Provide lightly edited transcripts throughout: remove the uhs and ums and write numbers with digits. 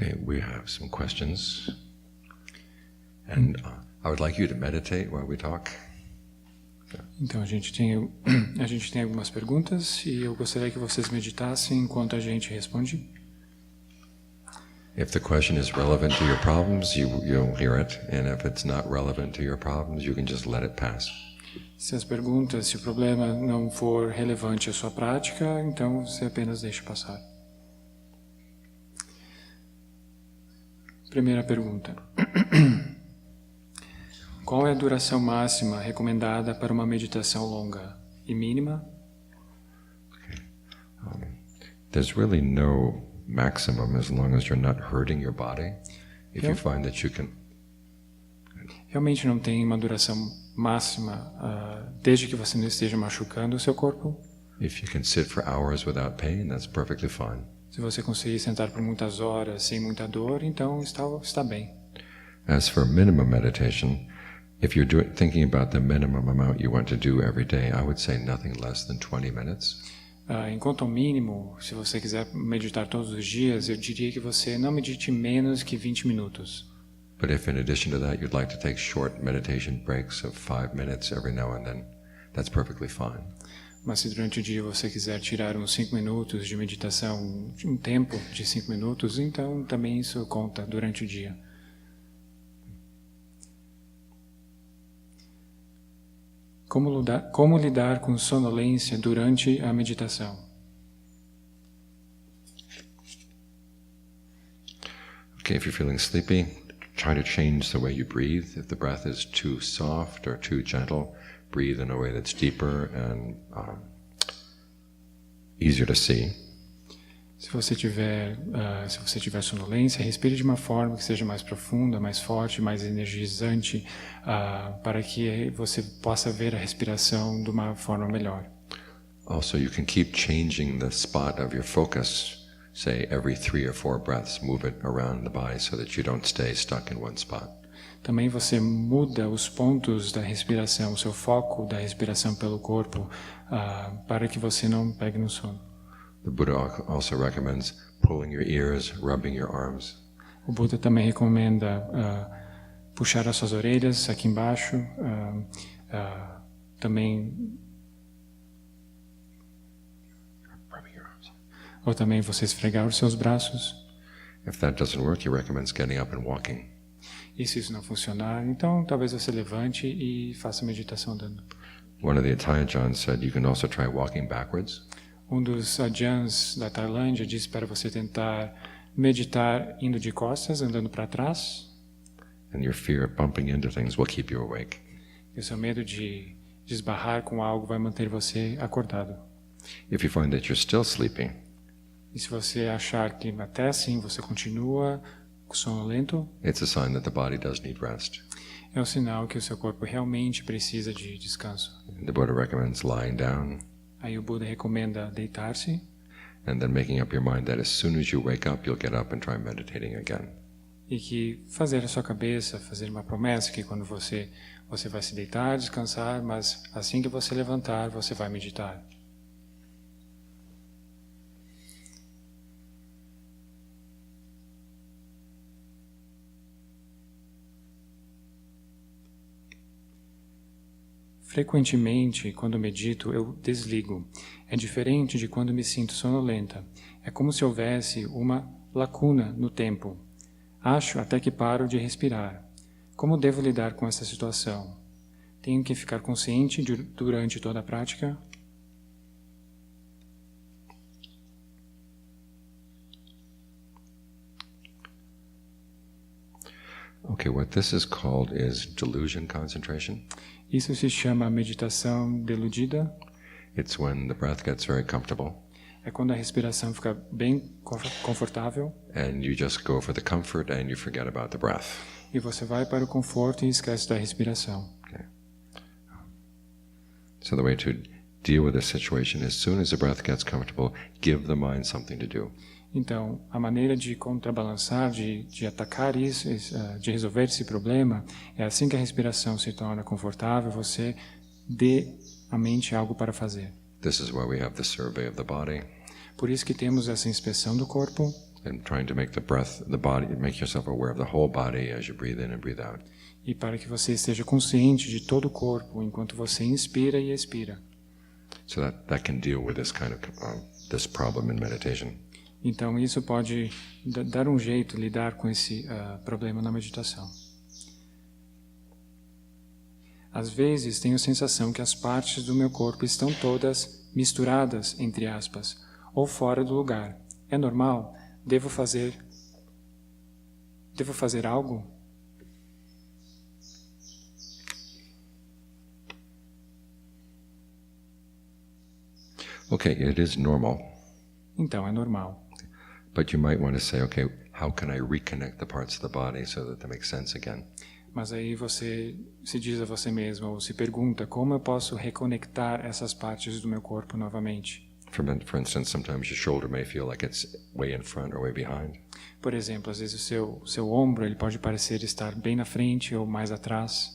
Okay, we have some questions. And I would like you to meditate while we talk. Então a gente tem algumas perguntas e eu gostaria que vocês meditassem enquanto a gente responde. If the question is relevant to your problems, you'll hear it. And if it's not relevant to your problems, you can just let it pass. Se o problema não for relevante à sua prática, então você apenas deixa passar. Primeira pergunta. Qual é a duração máxima recomendada para uma meditação longa e mínima? There's really no maximum as long as you're not hurting your body. If you find that you can... Realmente não tem uma duração máxima, desde que você não esteja machucando o seu corpo. If you can sit for hours without pain, that's perfectly fine. Se você conseguir sentar por muitas horas sem muita dor, então está bem. As for minimum meditation, if you're thinking about the minimum amount you want to do every day, I would say nothing less than 20 minutes. Enquanto ao mínimo, se você quiser meditar todos os dias, eu diria que você não medite menos que 20 minutos. But if in addition to that you'd like to take short meditation breaks of 5 minutes every now and then, that's perfectly fine. Mas se durante o dia você quiser tirar uns 5 minutos de meditação, um tempo de 5 minutos, então também isso conta durante o dia. Como lidar com sonolência durante a meditação? Okay, if you're feeling sleepy, try to change the way you breathe. If the breath is too soft or too gentle, breathe in a way that's deeper and easier to see. Se você tiver sonolência, respire de uma forma que seja mais profunda, mais forte, mais energizante, para que você possa ver a respiração de uma forma melhor. Also, you can keep changing the spot of your focus. Say every 3 or 4 breaths, move it around the body so that you don't stay stuck in one spot. Também você muda os pontos da respiração, o seu foco da respiração pelo corpo, para que você não pegue no sono. The Buddha also recommends pulling your ears, rubbing your arms. O Buda também recomenda puxar as suas orelhas aqui embaixo, também Rubbing your arms. ou também você esfregar os seus braços. If that doesn't work, he recommends getting up and walking. E se isso não funcionar, então talvez você levante e faça meditação andando. One of the Atajans said you can also try walking backwards. Um dos ajahns da Tailândia disse para você tentar meditar indo de costas, andando para trás. And your fear of bumping into things will keep you awake. E o seu medo de esbarrar com algo vai manter você acordado. If you find that you're still sleeping, E se você achar que até assim você continua sonolento, it's a sign that the body does need rest. é um sinal que o seu corpo realmente precisa de descanso. The Buddha recommends lying down Aí o Buda recomenda deitar-se and then making up your mind that as soon as you wake up, you'll get up and try meditating again. e que fazer a sua cabeça, fazer uma promessa que quando você vai se deitar, descansar, mas assim que você levantar, você vai meditar. Frequentemente, quando medito, eu desligo. É diferente de quando me sinto sonolenta. É como se houvesse uma lacuna no tempo. Acho até que paro de respirar. Como devo lidar com essa situação? Tenho que ficar consciente durante toda a prática? Okay, what this is called is delusion concentration. Isso se chama meditação deludida. It's when the breath gets very comfortable É quando a respiração fica bem confortável and you just go for the comfort and you forget about the breath. e você vai para o conforto e esquece da respiração. Okay. So the way to deal with this situation, as soon as the breath gets comfortable, give the mind something to do. Então, a maneira de contrabalançar, de atacar isso, de resolver esse problema, é assim que a respiração se torna confortável, você dê à mente algo para fazer. This is why we have the survey of the body. Por isso que temos essa inspeção do corpo. And trying to make the breath, the body, make yourself aware of the whole body as you breathe in and breathe out. E para que você esteja consciente de todo o corpo enquanto você inspira e expira. So that can deal with this kind of this problem in meditation. Então isso pode dar um jeito, lidar com esse problema na meditação. Às vezes tenho a sensação que as partes do meu corpo estão todas misturadas, entre aspas, ou fora do lugar. É normal? Devo fazer algo? Okay, it is normal. Então é normal. But you might want to say, okay, how can I reconnect the parts of the body so that they make sense again? Mas aí você se diz a você mesmo, ou se pergunta, como eu posso reconectar essas partes do meu corpo novamente? For instance, sometimes your shoulder may feel like it's way in front or way behind. Por exemplo, às vezes o seu ombro ele pode parecer estar bem na frente ou mais atrás.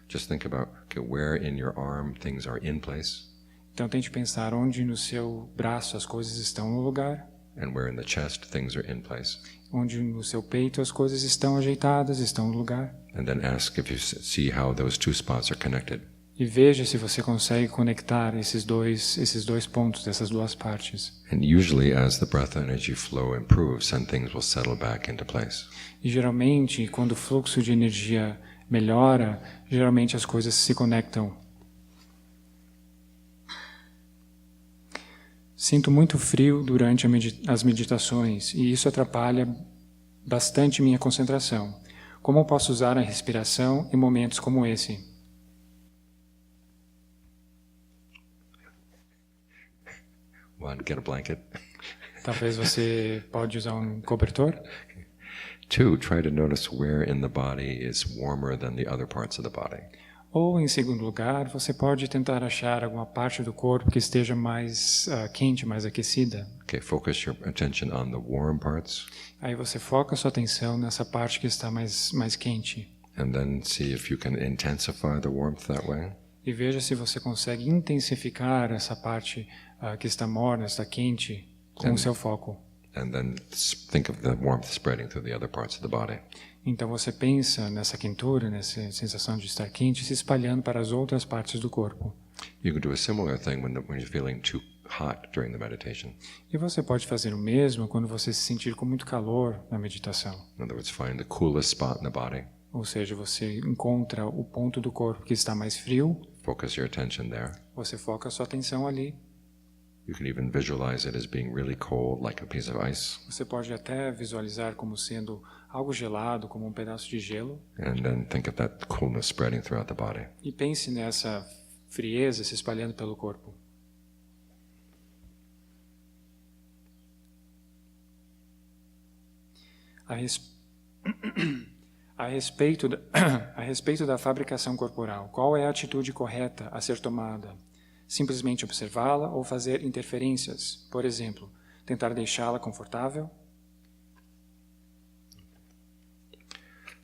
Just think about, okay, where in your arm things are in place. Então tente pensar onde no seu braço as coisas estão no lugar. And where in the chest things are in place. Onde no seu peito as coisas estão ajeitadas, estão no lugar. And then ask if you see how those two spots are connected. E veja se você consegue conectar esses dois pontos, essas duas partes. And usually as the breath energy flow improves, then things will settle back into place. E geralmente, quando o fluxo de energia melhora, geralmente as coisas se conectam. Sinto muito frio durante as meditações e isso atrapalha bastante minha concentração. Como eu posso usar a respiração em momentos como esse? One, get a blanket. Talvez você pode usar um cobertor. Two, try to notice where in the body is warmer than the other parts of the body. Ou, em segundo lugar, você pode tentar achar alguma parte do corpo que esteja mais quente, mais aquecida. Okay, focus your attention on the warm parts. Aí você foca a sua atenção nessa parte que está mais quente. And then see if you can intensify the warmth that way. E veja se você consegue intensificar essa parte que está morna, está quente, com o seu foco. And then think of the warmth spreading through the other parts of the body. Então você pensa nessa quentura, nessa sensação de estar quente, se espalhando para as outras partes do corpo. You can do a similar thing when you're feeling too hot during the meditation. E você pode fazer o mesmo quando você se sentir com muito calor na meditação. In other words, find the coolest spot in the body. Ou seja, você encontra o ponto do corpo que está mais frio. Focus your attention there. Você foca a sua atenção ali. You can even visualize it as being really cold, like a piece of ice. Você pode até visualizar como sendo algo gelado, como um pedaço de gelo. And then think of that coolness spreading throughout the body. E pense nessa frieza se espalhando pelo corpo. A respeito da fabricação corporal, qual é a atitude correta a ser tomada? Simplesmente observá-la ou fazer interferências? Por exemplo, tentar deixá-la confortável?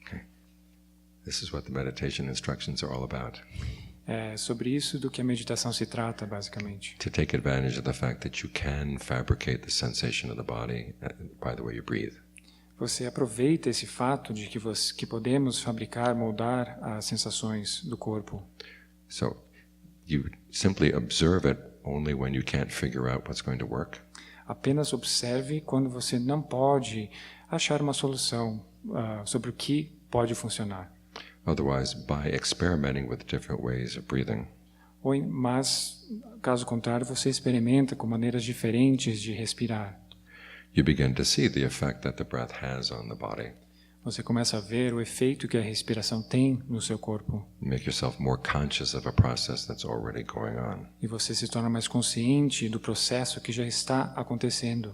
Okay. This is what the meditation instructions are all about. É sobre isso do que a meditação se trata, basicamente. To take advantage of the fact that you can fabricate the sensation of the body by the way you breathe. Você aproveita esse fato de que podemos fabricar, moldar as sensações do corpo. So you simply observe it only when you can't figure out what's going to work. Apenas observe quando você não pode achar uma solução sobre o que pode funcionar. Otherwise, by experimenting with different ways of breathing, Mas, caso contrário, você experimenta com maneiras diferentes de respirar. you begin to see the effect that the breath has on the body. Você começa a ver o efeito que a respiração tem no seu corpo. Make yourself more conscious of a process that's already going on. E você se torna mais consciente do processo que já está acontecendo.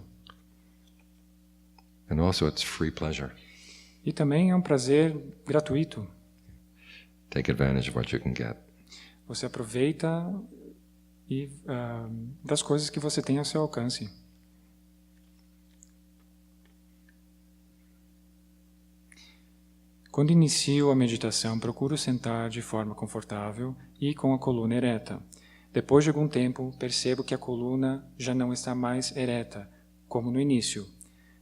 And also it's free pleasure. E também é um prazer gratuito. Take advantage of what you can get. Você aproveita das coisas que você tem ao seu alcance. Quando inicio a meditação, procuro sentar de forma confortável e com a coluna ereta. Depois de algum tempo, percebo que a coluna já não está mais ereta, como no início.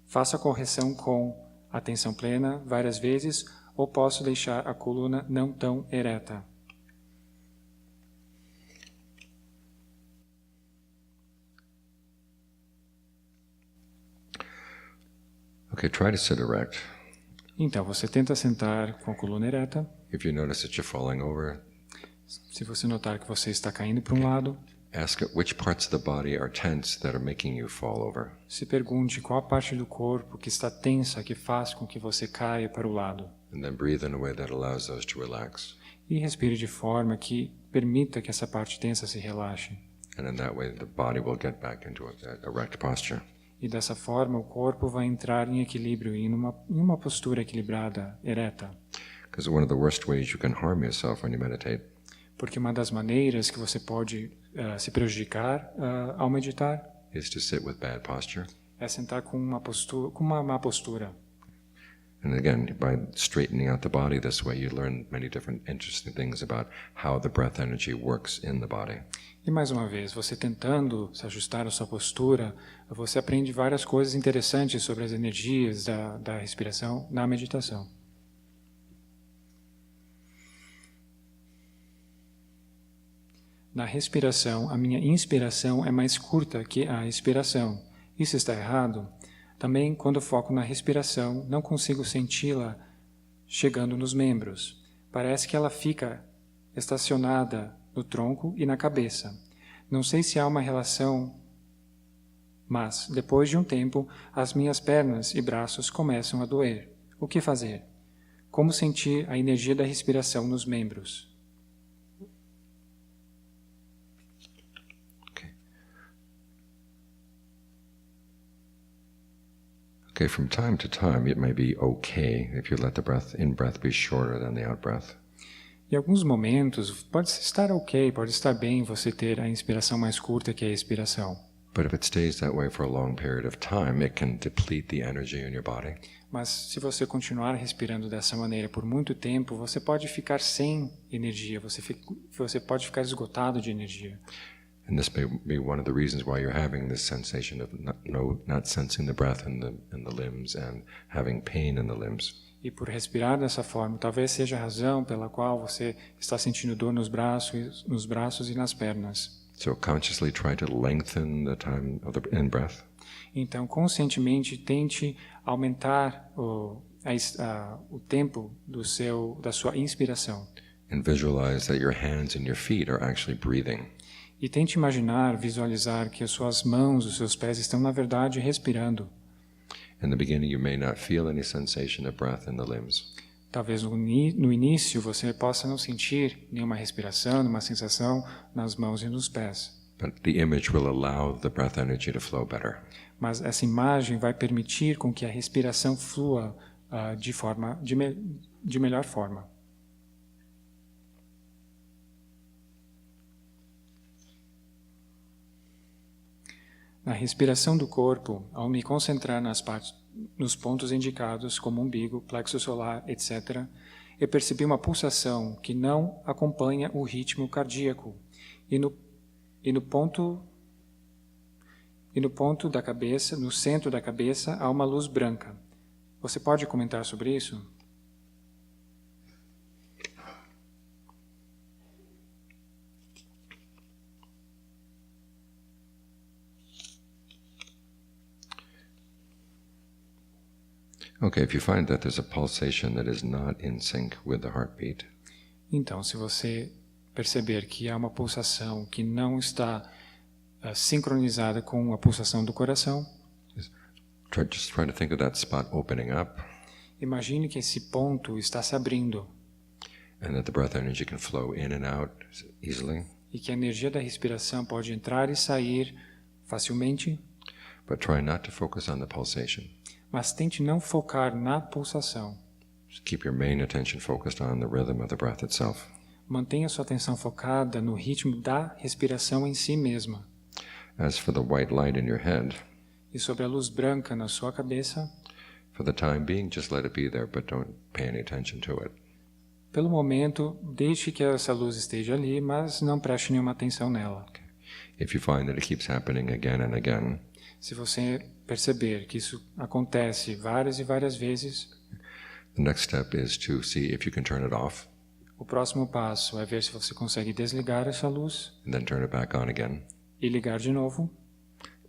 Faço a correção com atenção plena várias vezes ou posso deixar a coluna não tão ereta. Okay, try to sit erect. Então, você tenta sentar com a coluna ereta. If you notice that you're falling over, Se você notar que você está caindo para um lado, ask it which parts of the body are tense that are making you fall over. se pergunte qual a parte do corpo que está tensa que faz com que você caia para o lado. And then breathe in a way that allows those to relax. E respire de forma que permita que essa parte tensa se relaxe. And in that way, the body will get back into that erect posture. E dessa forma o corpo vai entrar em equilíbrio, em uma postura equilibrada, ereta. Because one of the worst ways you can harm yourself when you meditate Porque uma das maneiras que você pode se prejudicar ao meditar is to sit with bad posture. é sentar com uma má postura. And again, by straightening out the body this way, you learn many different interesting things about how the breath energy works in the body. E mais uma vez, você tentando se ajustar à sua postura, você aprende várias coisas interessantes sobre as energias da respiração na meditação. Na respiração, a minha inspiração é mais curta que a expiração. Isso está errado? Também, quando foco na respiração, não consigo senti-la chegando nos membros. Parece que ela fica estacionada no tronco e na cabeça. Não sei se há uma relação, mas, depois de um tempo, as minhas pernas e braços começam a doer. O que fazer? Como sentir a energia da respiração nos membros? Okay, from time to time, it may be okay if you let the in-breath be shorter than the out-breath. Em alguns momentos, pode estar ok, pode estar bem você ter a inspiração mais curta que a expiração. But if it stays that way for a long period of time, it can deplete the energy in your body. Mas se você continuar respirando dessa maneira por muito tempo, você pode ficar sem energia, você pode ficar esgotado de energia. And this may be one of the reasons why you're having this sensation of not sensing the breath in the limbs and having pain in the limbs. E por respirar dessa forma, talvez seja a razão pela qual você está sentindo dor nos braços e nas pernas. So consciously try to lengthen the time of the in-breath. Então, conscientemente, tente aumentar o tempo da sua inspiração. And visualize that your hands and your feet are actually breathing. E tente imaginar, visualizar que as suas mãos, os seus pés estão, na verdade, respirando. In the beginning, you may not feel any sensation of breath in the limbs. Talvez no início você possa não sentir nenhuma respiração, nenhuma sensação nas mãos e nos pés. But the image will allow the breath energy to flow better. Mas essa imagem vai permitir com que a respiração flua de melhor forma. Na respiração do corpo, ao me concentrar nos pontos indicados, como umbigo, plexo solar, etc., eu percebi uma pulsação que não acompanha o ritmo cardíaco. E no ponto da cabeça, no centro da cabeça, há uma luz branca. Você pode comentar sobre isso? Okay, if you find that there's a pulsation that is not in sync with the heartbeat, então, se você perceber que há uma pulsação que não está sincronizada com a pulsação do coração, just try to think of that spot opening up, imagine que esse ponto está se abrindo and that the breath energy can flow in and out easily. e que a energia da respiração pode entrar e sair facilmente, But try not to focus on the pulsation. mas tente não focar na pulsação. Just keep your main attention focused on the rhythm of the breath itself. Mantenha sua atenção focada no ritmo da respiração em si mesma. As for the white light in your head, E sobre a luz branca na sua cabeça, for the time being, just let it be there, but don't pay any attention to it. pelo momento, deixe que essa luz esteja ali, mas não preste nenhuma atenção nela. If you find that it keeps happening again and again, Se você perceber que isso acontece várias e várias vezes, the next step is to see if you can turn it off o próximo passo é ver se você consegue desligar essa luz and then turn it back on again. e ligar de novo,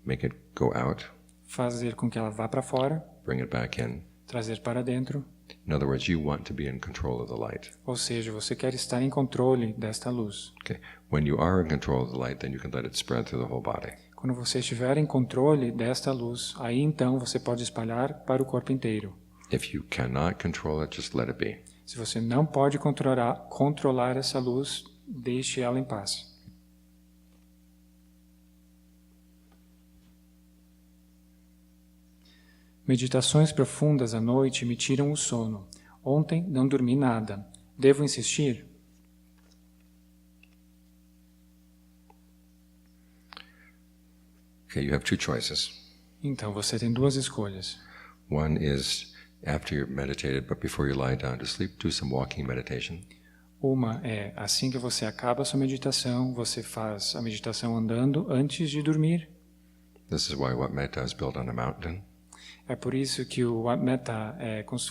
Make it go out, fazer com que ela vá para fora, bring it back in. trazer para dentro. In other words, you want to be in control of the light. Ou seja, você quer estar em controle desta luz. Okay. When you are in control of the light, then you can let it spread through the whole body. Quando você estiver em controle desta luz, aí então você pode espalhar para o corpo inteiro. If you cannot control it, just let it be. Se você não pode controlar essa luz, deixe ela em paz. Meditações profundas à noite me tiram o sono. Ontem não dormi nada. Devo insistir? Okay, you have two choices. Então você tem duas escolhas. One is after you've meditated, but before you lie down to sleep, do some walking meditation. Uma é, assim que você acaba a sua meditação, você faz a meditação andando antes de dormir. This is why Wat Metta is built on a mountain. É por isso que o Wat Metta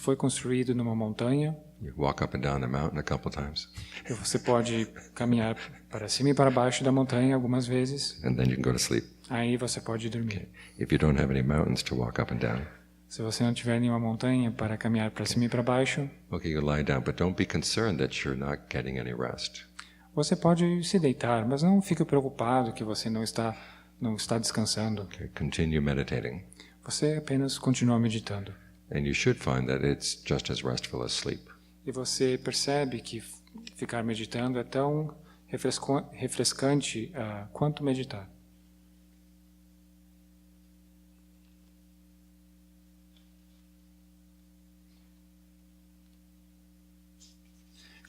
foi construído numa montanha. You walk up and down the mountain a couple times, E você pode caminhar para cima e para baixo da montanha algumas vezes. and then you can go to sleep. Aí você pode dormir. If you don't have any mountains to walk up and down, Se você não tiver nenhuma montanha para caminhar para cima e para baixo, okay, you lie down, but don't be concerned that you're not getting any rest. você pode se deitar, mas não fique preocupado que você não está descansando. Okay, continue meditating, Você apenas continua meditando. and you should find that it's just as restful as sleep. E você percebe que ficar meditando é tão refrescante quanto meditar.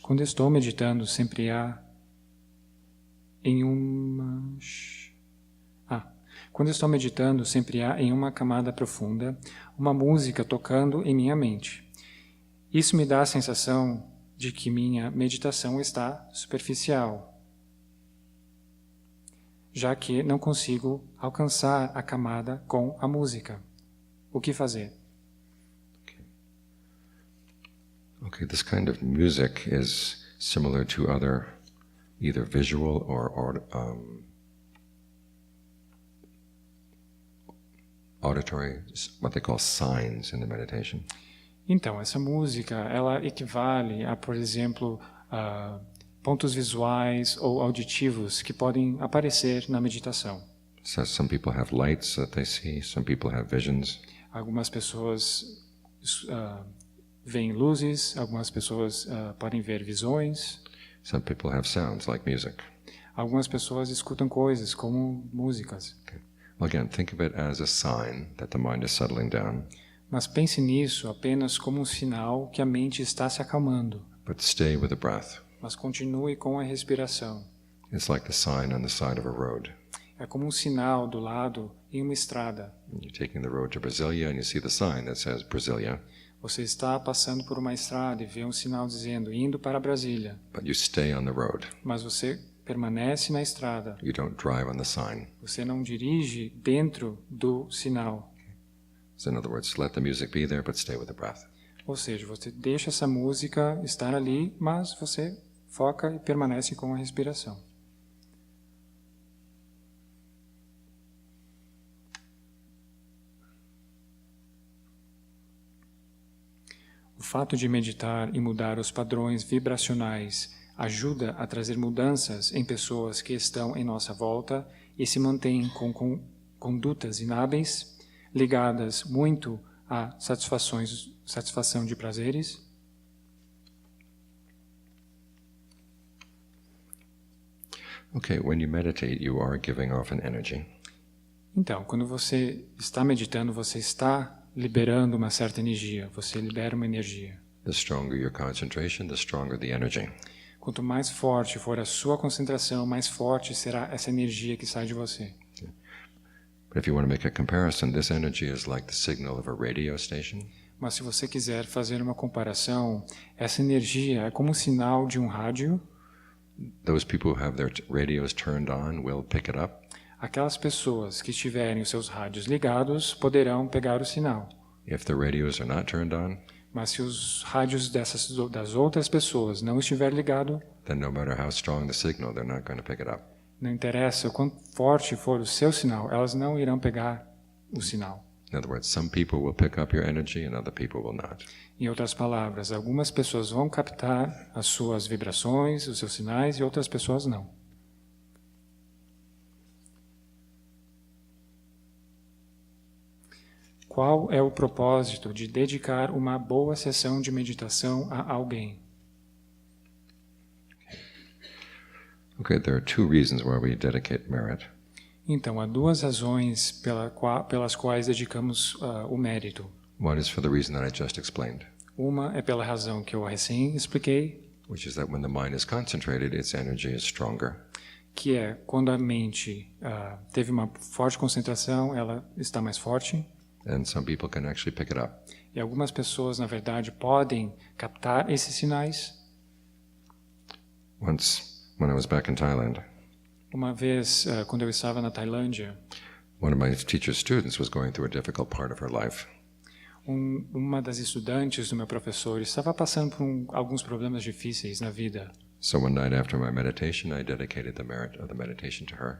Quando estou meditando, sempre há Quando estou meditando, sempre há em uma camada profunda uma música tocando em minha mente. Isso me dá a sensação de que minha meditação está superficial, já que não consigo alcançar a camada com a música. O que fazer? Okay, this kind of music is similar to other either visual or auditory, what they call signs in the meditation. Então, essa música, ela equivale a, por exemplo, pontos visuais ou auditivos que podem aparecer na meditação. So some people have lights that they see, some people have visions. Algumas pessoas veem luzes, algumas pessoas podem ver visões, Some people have sounds like music. algumas pessoas escutam coisas como músicas. Okay. Well, again, think of it as a sign that the mind is settling down, Mas pense nisso apenas como um sinal que a mente está se acalmando. but stay with the breath. Mas continue com a respiração. It's like the sign on the side of a road. É como um sinal do lado em uma estrada. You're taking the road to Brasilia and you see the sign that says Brasilia, Você está passando por uma estrada e vê um sinal dizendo indo para Brasília, but you stay on the road. mas você permanece na estrada. You don't drive on the sign. Você não dirige dentro do sinal. So in other words, let the music be there, but stay with the breath. Ou seja, você deixa essa música estar ali, mas você foca e permanece com a respiração. O fato de meditar e mudar os padrões vibracionais ajuda a trazer mudanças em pessoas que estão em nossa volta e se mantêm com condutas inábeis, ligadas muito a satisfação de prazeres. Okay, when you meditate, you are giving off an energy. Então, quando você está meditando, você está liberando uma certa energia, você libera uma energia. The stronger your concentration, the stronger the energy. Quanto mais forte for a sua concentração, mais forte será essa energia que sai de você. But if you want to make a comparison, this energy is like the signal of a radio station. Mas se você quiser fazer uma comparação, essa energia é como um sinal de um rádio. Those people who have their radios turned on will pick it up. Aquelas pessoas que tiverem os seus rádios ligados poderão pegar o sinal. If the radios are not turned on, Mas se os rádios das outras pessoas não estiver ligado, then no matter how strong the signal, they're not going to pick it up. não interessa o quão forte for o seu sinal, elas não irão pegar o sinal. In other words, some people will pick up your energy and other people will not. Em outras palavras, algumas pessoas vão captar as suas vibrações, os seus sinais, e outras pessoas não. Qual é o propósito de dedicar uma boa sessão de meditação a alguém? Okay, there are two reasons why we dedicate merit. Então, há duas razões pelas quais dedicamos o mérito. One is for the reason that I just explained, Uma é pela razão que eu recém expliquei, which is that when the mind is concentrated, its energy is stronger. que é quando a mente teve uma forte concentração, ela está mais forte. And some people can actually pick it up. E algumas pessoas, na verdade, podem captar esses sinais. Once, when I was back in Thailand, Uma vez, quando eu estava na Tailândia, one of my teacher's students was going through a difficult part of her life. uma das estudantes do meu professor estava passando por alguns problemas difíceis na vida. So one night after my meditation, I dedicated the merit of the meditation to her.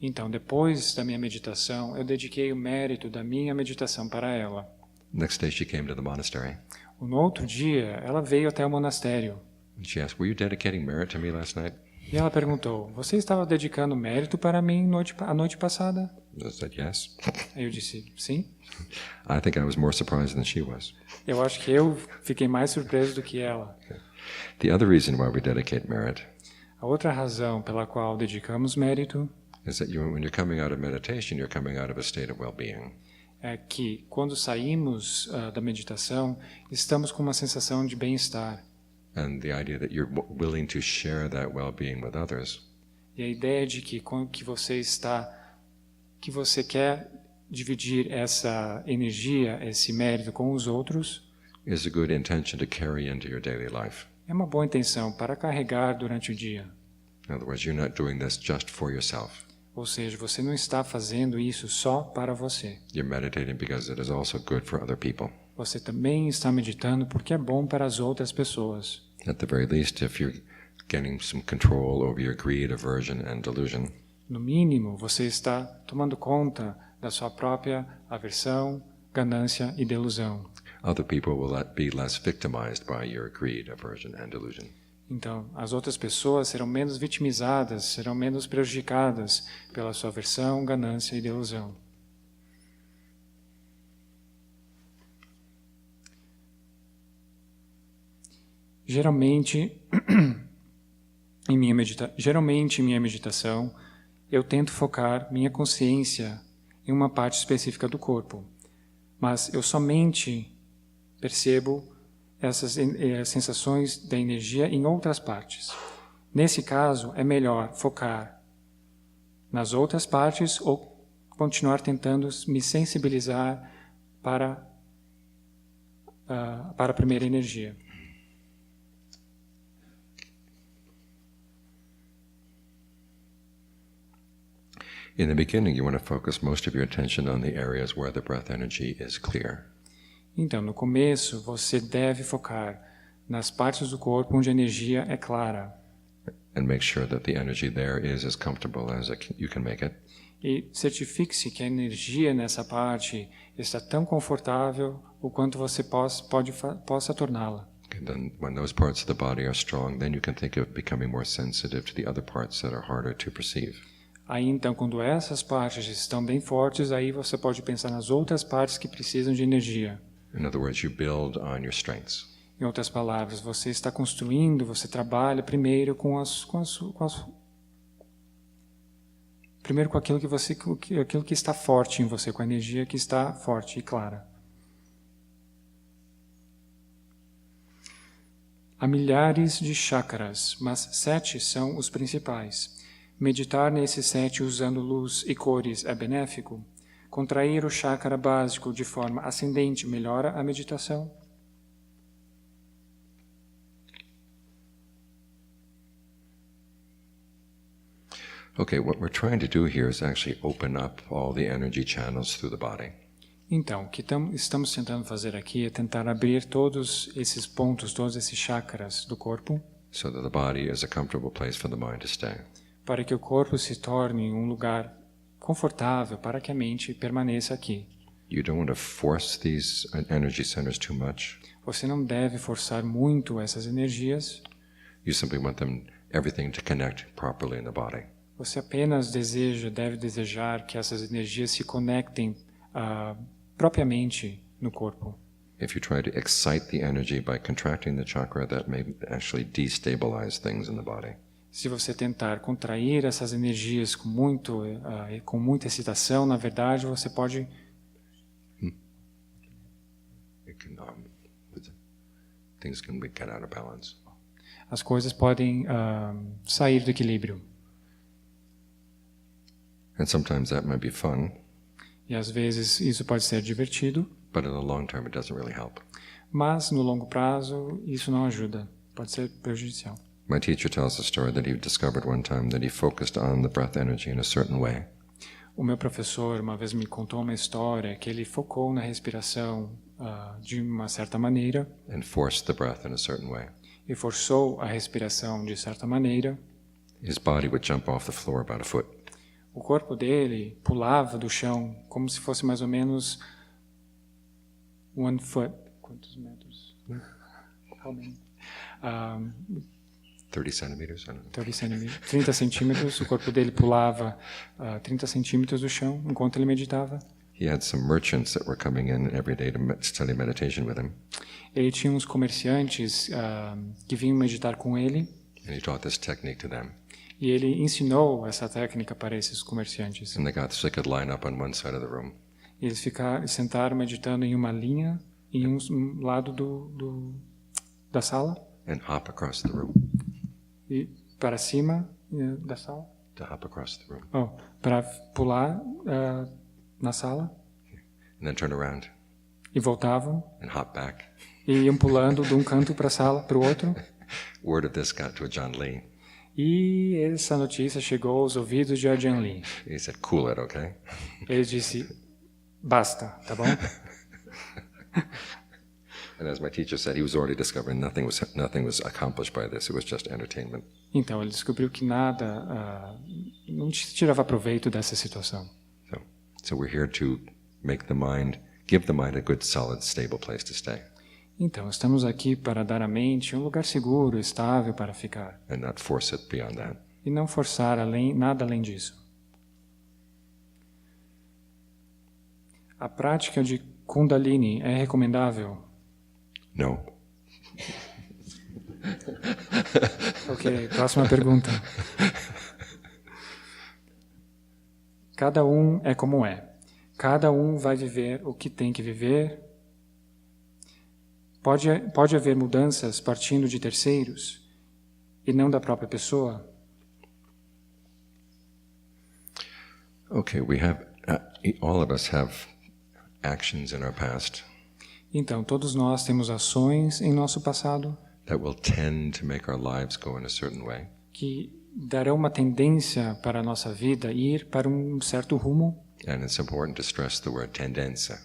Então, depois da minha meditação, eu dediquei o mérito da minha meditação para ela. Next day, she came to the monastery No outro dia, ela veio até o monastério and she asked, "Were you dedicating merit to me last night?" e ela perguntou: "Você estava dedicando mérito para mim a noite passada?" I said, "Yes." Aí eu disse: "Sim." I think I was more surprised than she was. Eu acho que eu fiquei mais surpreso do que ela. The other reason why we dedicate merit A outra razão pela qual dedicamos mérito is that when you're coming out of meditation, you're coming out of a state of well-being. é que, quando saímos da meditação, estamos com uma sensação de bem-estar. And the idea that you're willing to share that well-being with others E a ideia de que você quer dividir essa energia, esse mérito com os outros, is a good intention to carry into your daily life. é uma boa intenção para carregar durante o dia. In other words, you're not doing this just for yourself. Ou seja, você não está fazendo isso só para você. You're meditating because it is also good for other people. Você também está meditando porque é bom para as outras pessoas. At the very least, if you're getting some control over your greed, aversion, and delusion, No mínimo, você está tomando conta da sua própria aversão, ganância e delusão. other people will be less victimized by your greed, aversion, and delusion. Então, as outras pessoas serão menos vitimizadas, serão menos prejudicadas pela sua aversão, ganância e delusão. Geralmente, em minha meditação, eu tento focar minha consciência em uma parte específica do corpo, mas eu somente percebo essas sensações da energia em outras partes. Nesse caso, é melhor focar nas outras partes ou continuar tentando me sensibilizar para a primeira energia. In the beginning, you want to focus most of your attention on the areas where the breath energy is clear. Então, no começo, você deve focar nas partes do corpo onde a energia é clara. And make sure that the energy there is as comfortable as you can make it. E certifique-se que a energia nessa parte está tão confortável o quanto você possa torná-la. And then when those parts of the body are strong, then you can think of becoming more sensitive to the other parts that are harder to perceive. Aí, então, quando essas partes estão bem fortes, aí você pode pensar nas outras partes que precisam de energia. In other words, you build on your strengths. Em outras palavras, você está construindo, você trabalha primeiro com aquilo que está forte em você, com a energia que está forte e clara. Há milhares de chakras, mas 7 são os principais. Meditar nesses 7 usando luz e cores é benéfico? Contrair o chakra básico de forma ascendente melhora a meditação? Okay, what we're trying to do here is actually open up all the energy channels through the body. Então, o que estamos tentando fazer aqui é tentar abrir todos esses pontos, todos esses chakras do corpo, So that the body is a comfortable place for the mind to stay. para que o corpo se torne um lugar confortável para que a mente permaneça aqui. You don't want to force these energy centers too much. Você não deve forçar muito essas energias. You simply want everything to connect properly in the body. Você apenas deve desejar que essas energias se conectem propriamente no corpo. If you try to excite the energy by contracting the chakra, that may actually destabilize things in the body. Se você tentar contrair essas energias com muita excitação, na verdade, você pode Things can get out of balance. as coisas podem sair do equilíbrio. And sometimes that might be fun, E às vezes isso pode ser divertido, but in the long term it doesn't really help. mas no longo prazo isso não ajuda, pode ser prejudicial. My teacher tells a story that he discovered one time that he focused on the breath energy in a certain way. O meu professor uma vez me contou uma história que ele focou na respiração de uma certa maneira And forced the breath in a certain way. e forçou a respiração de certa maneira. His body would jump off the floor about a foot. O corpo dele pulava do chão como se fosse mais ou menos 1 foot. Quantos metros? How many? 30 centimeters? I don't know. 30 centímetros. O corpo dele pulava 30 centímetros do chão enquanto ele meditava. He had some merchants that were coming in every day to study meditation with him. Ele tinha uns comerciantes que vinham meditar com ele. And he taught this technique to them. E ele ensinou essa técnica para esses comerciantes. And they got so they could line up on one side of the room. Eles sentaram meditando em uma linha em um lado da sala And hop across the room. e para cima da sala. To hop across the room. Para pular na sala And then turn around e voltavam and hop back. e iam pulando de um canto para a sala para o outro. Word of this got to John Lee. E essa notícia chegou aos ouvidos de Ajahn Lee. He said, cool it, okay? Ele disse, basta, tá bom? And as my teacher said, he was already discovering nothing was accomplished by this. It was just entertainment. Então, ele descobriu que nada, não se tirava proveito dessa situação. So we're here to make the mind, give the mind a good, solid, stable place to stay. Então, estamos aqui para dar à mente um lugar seguro, estável para ficar. And not force it beyond that. E não forçar nada além disso. A prática de Kundalini é recomendável? No. Ok, próxima pergunta. Cada um é como é. Cada um vai viver o que tem que viver. Pode haver mudanças partindo de terceiros e não da própria pessoa? Okay, we have, all of us have actions in our past Então, todos nós temos ações em nosso passado that will tend to make our lives go in a certain way. que darão uma tendência para a nossa vida ir para um certo rumo, And it's important to stress the word tendenza.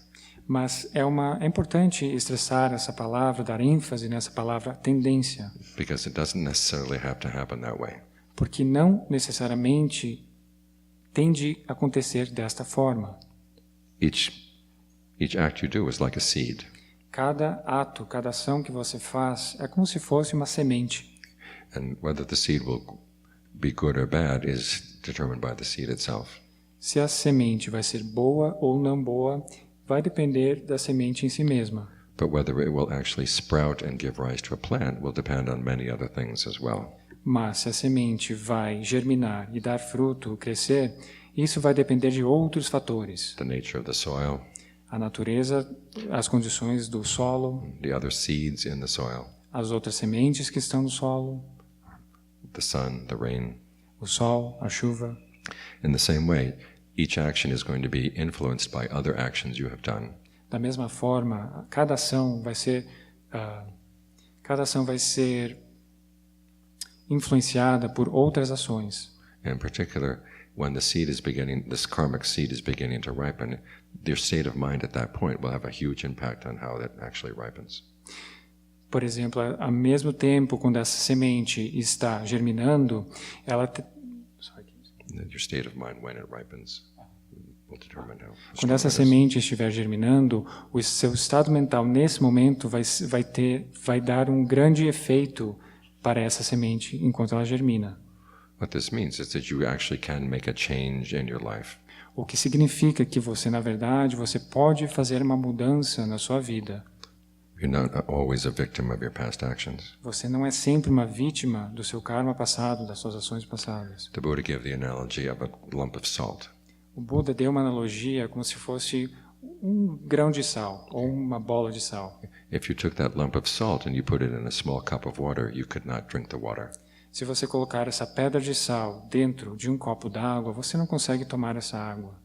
mas é importante estressar essa palavra, dar ênfase nessa palavra tendência, Because it doesn't necessarily have to happen that way. porque não necessariamente tende a acontecer desta forma. Each act you do is like a seed. Cada ato, cada ação que você faz é como se fosse uma semente. And whether the seed will be good or bad is determined by the seed itself. Se a semente vai ser boa ou não boa, vai depender da semente em si mesma. But whether it will actually sprout and give rise to a plant will depend on many other things as well. Mas se a semente vai germinar e dar fruto, crescer, isso vai depender de outros fatores. The nature of the soil, A natureza, as condições do solo, the other seeds in the soil, as outras sementes que estão no solo, the sun, the rain. o sol, a chuva. In the same way, each action is going to be influenced by other actions you have done. Da mesma forma, cada ação vai ser influenciada por outras ações. In particular, when this karmic seed is beginning to ripen, your state of mind at that point will have a huge impact on how that actually ripens. Por exemplo, ao mesmo tempo, quando essa semente está germinando, Your state of mind when it ripens will determine how quando strong essa it is. semente estiver germinando, o seu estado mental nesse momento vai dar um grande efeito para essa semente enquanto ela germina. What this means is that you actually can make a change in your life. O que significa que você, na verdade, você pode fazer uma mudança na sua vida. You're not always a victim of your past actions. Você não é sempre uma vítima do seu karma passado, das suas ações passadas. The Buddha gave the analogy of a lump of salt. O Buda deu uma analogia como se fosse um grão de sal ou uma bola de sal. If you took that lump of salt and you put it in a small cup of water, you could not drink the water. Se você colocar essa pedra de sal dentro de um copo d'água, você não consegue tomar essa água.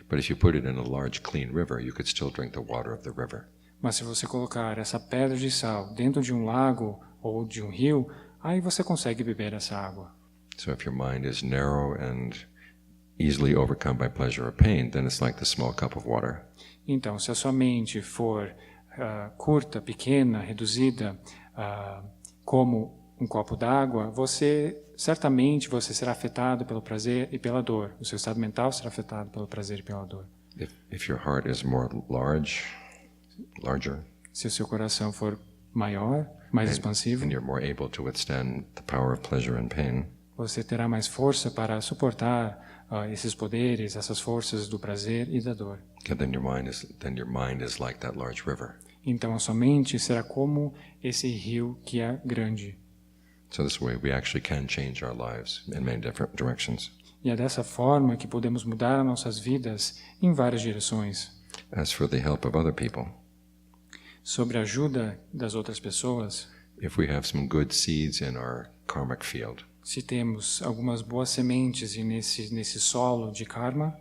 But if you put it in a large, clean river, you could still drink the water of the river. Mas se você colocar essa pedra de sal dentro de um lago ou de um rio, aí você consegue beber essa água. So if your mind is narrow and easily overcome by pleasure or pain, then it's like the small cup of water. Então, se a sua mente for curta, pequena, reduzida, como um copo d'água, certamente você será afetado pelo prazer e pela dor. O seu estado mental será afetado pelo prazer e pela dor. If your heart is larger, Se o seu coração for maior, mais expansivo, and you're more able to withstand the power of pleasure and pain, você terá mais força para suportar esses poderes, essas forças do prazer e da dor. then your mind is like that large river. Então a sua mente será como esse rio que é grande. So this way we actually can change our lives in many different directions. E é dessa forma que podemos mudar as nossas vidas em várias direções. As for the help of other people, Sobre a ajuda das outras pessoas, if we have some good seeds in our karmic field, se temos algumas boas sementes nesse solo de karma,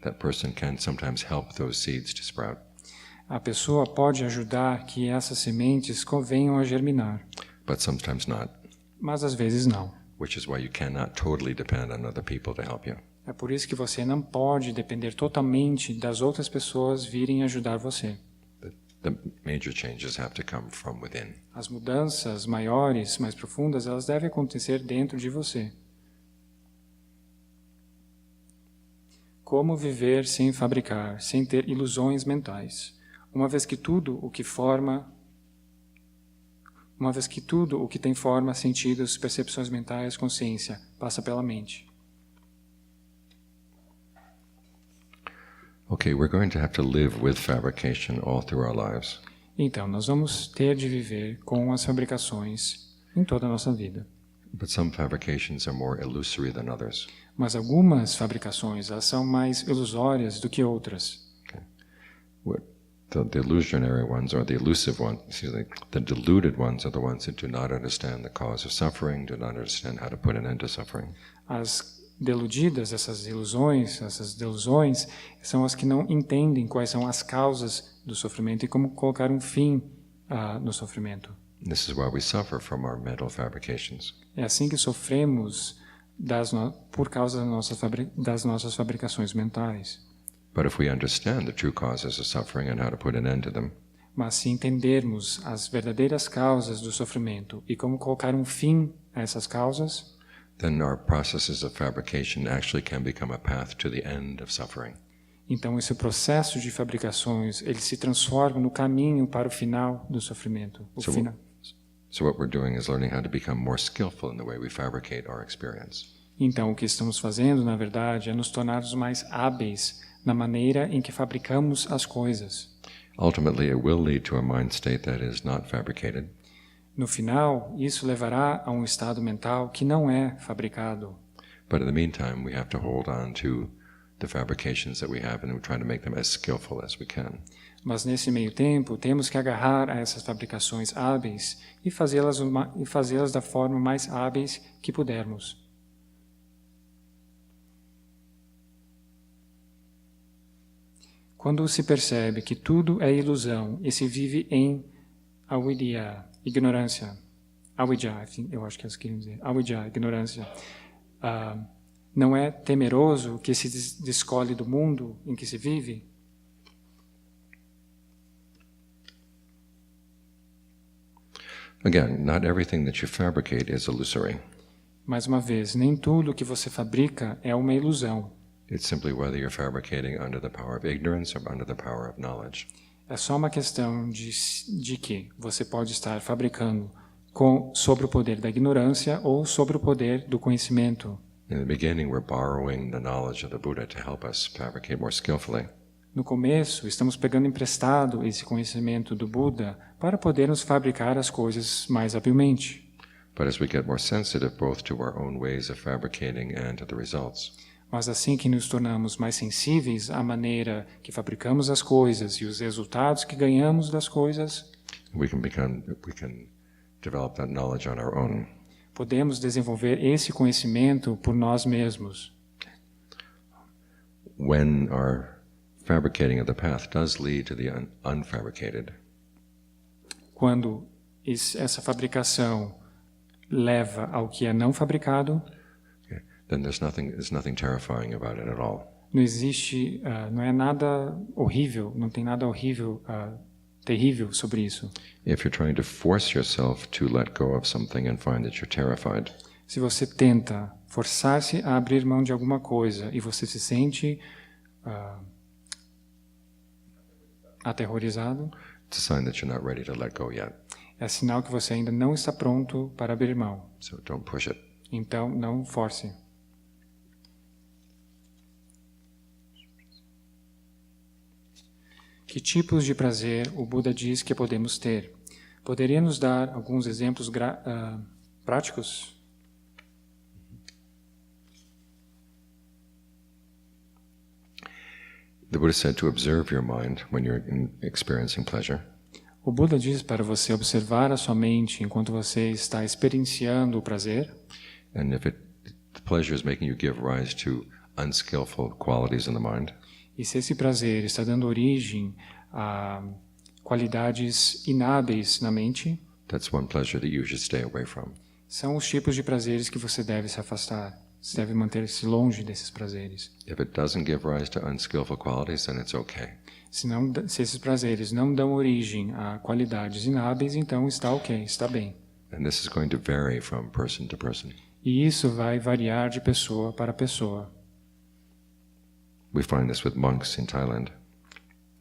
that person can sometimes help those seeds to sprout. a pessoa pode ajudar que essas sementes venham a germinar, But sometimes not, mas às vezes não. which is why you cannot totally depend on other people to help you. É por isso que você não pode depender totalmente das outras pessoas virem ajudar você. The major changes have to come from within. As mudanças maiores, mais profundas, elas devem acontecer dentro de você. Como viver sem fabricar, sem ter ilusões mentais, uma vez que tudo o que tem forma, sentidos, percepções mentais, consciência, passa pela mente. Okay, we're going to have to live with fabrication all through our lives. Então, nós vamos ter de viver com as fabricações em toda a nossa vida. But some fabrications are more illusory than others. Mas algumas fabricações elas são mais ilusórias do que outras. The illusionary ones, or the elusive ones, the deluded ones are the ones that do not understand the cause of suffering, do not understand how to put an end to suffering. As deludidas, essas delusões, são as que não entendem quais são as causas do sofrimento e como colocar um fim no sofrimento. This is why we suffer from our mental fabrications. É assim que sofremos por causa das nossas fabricações mentais. But if we understand the true causes of suffering and how to put an end to them, Mas se entendermos as verdadeiras causas do sofrimento e como colocar um fim a essas causas, then our processes of fabrication actually can become a path to the end of suffering. então esse processo de fabricações, ele se transforma no caminho para o final do sofrimento. So what we're doing is learning how to become more skillful in the way we fabricate our experience. Então o que estamos fazendo, na verdade, é nos tornarmos mais hábeis na maneira em que fabricamos as coisas. Ultimately, it will lead to a mind state that is not fabricated. No final, isso levará a um estado mental que não é fabricado. But in the meantime, we have to hold on to the fabrications that we have and we try to make them as skillful as we can. Mas nesse meio tempo, temos que agarrar a essas fabricações hábeis e fazê-las da forma mais hábeis que pudermos. Quando se percebe que tudo é ilusão e se vive em avidya, ignorância, avidya, eu acho que é isso que queriam dizer, avidya, ignorância, não é temeroso que se descole do mundo em que se vive? Again, not everything that you fabricate is illusory. Mais uma vez, nem tudo que você fabrica é uma ilusão. It's simply whether you're fabricating under the power of ignorance or under the power of knowledge. É só uma questão de que você pode estar fabricando sobre o poder da ignorância ou sobre o poder do conhecimento. In the beginning, we're borrowing the knowledge of the Buddha to help us fabricate more skillfully. No começo, estamos pegando emprestado esse conhecimento do Buda para podermos fabricar as coisas mais habilmente. But as we get more sensitive both to our own ways of fabricating and to the results, Mas assim que nos tornamos mais sensíveis à maneira que fabricamos as coisas e os resultados que ganhamos das coisas, we can develop that knowledge on our own. podemos desenvolver esse conhecimento por nós mesmos. When our fabricating of the path does lead to the unfabricated, Quando essa fabricação leva ao que é não fabricado, then there's nothing terrifying about it at all. não existe, não é nada horrível, não tem nada horrível, terrível sobre isso. If you're trying to force yourself to let go of something and find that you're terrified, Se você tenta forçar-se a abrir mão de alguma coisa e você se sente aterrorizado, it's a sign that you're not ready to let go yet. é sinal que você ainda não está pronto para abrir mão. So don't push it. Então, não force. Que tipos de prazer o Buda diz que podemos ter? Poderia nos dar alguns exemplos práticos? The Buddha said to observe your mind when you're experiencing pleasure. O Buda diz para você observar a sua mente enquanto você está experienciando o prazer. And if the pleasure is making you give rise to unskillful qualities in the mind, E se esse prazer está dando origem a qualidades inábeis na mente, that's one pleasure that you should stay away from. são os tipos de prazeres que você deve se afastar. Você deve manter-se longe desses prazeres. If it doesn't give rise to unskillful qualities, then it's okay. Se esses prazeres não dão origem a qualidades inábeis, então está ok, está bem. And this is going to vary from person to person. E isso vai variar de pessoa para pessoa. We find this with monks in Thailand.